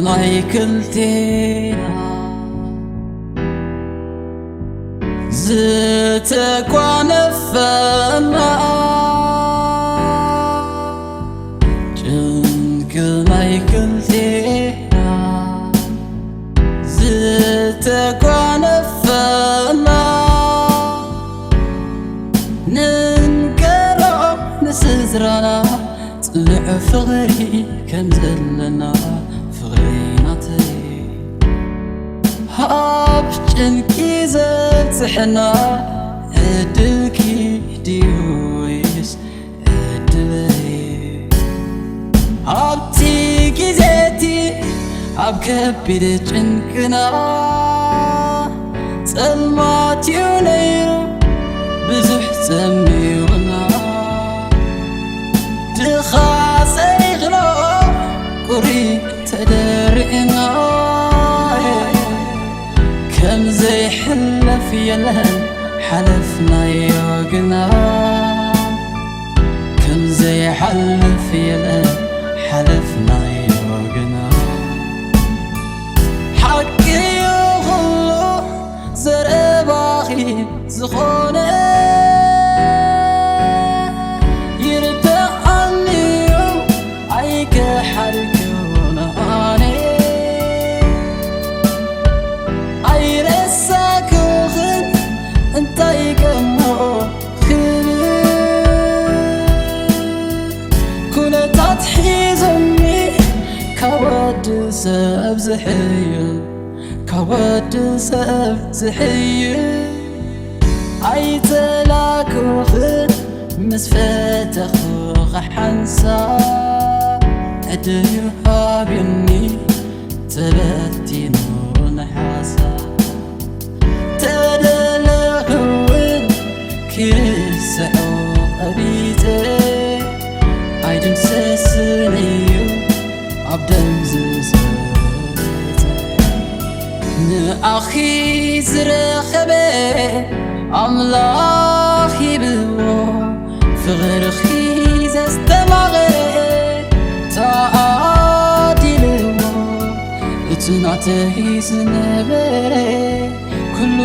ማይ ክልቴና ዝተጓነፈና ጭንቅ ማይ ክልቴና ዝተጓነፈና ንንገሮ ንስድራና ጽልዕ ፍቕሪ ከም ዘለና ፍቕሪናተይ ሃብ ጭንቂ ዘብፅሕና ዕድልኪ ድዩ ወይስ ዕድለይ ኣብቲ ጊዜቲ ኣብ ከቢድ ጭንቅና ጸልማት እዩ ነይሩ ብዙሕ ጸሚኡና ድኻ ሰይኽሎ ቁሪ ተደሪእና ከም ዘይሕለፍ የለን ሓለፍናዮ ግና ከም ዘይሓልፍ የለን ሓለፍናዮ ግና ሓቂ ኩሉ ዘረባኺ ዝኾነ ይርድኣኒዩ ኣይከሓልክዮነ ኣነ ኣይረሳክኽን እንታይ ገሞ ኩነታት ሒዞኒ ካብ ወዲ ሰብ ዝሕይል ካብ ወዲ ሰብ ዝሕይል ኣይተላክኽን ምስ ፈተኽኻ ሓንሳብ ዕድል ሃብኒ ተበቲኑ ንሓሳብ ተደለኽውን ክስዖ ቀቢፀ ኣይድምሰስንዩ ኣብ ደም ዝሰተ ንኣኺ ዝረኸበ ኣምላኽ ይብዎ ፍቕርኺ ዘስተማቕረ ተዓዲልዎ እቲ ናተይ ዝነበረ ኩሉ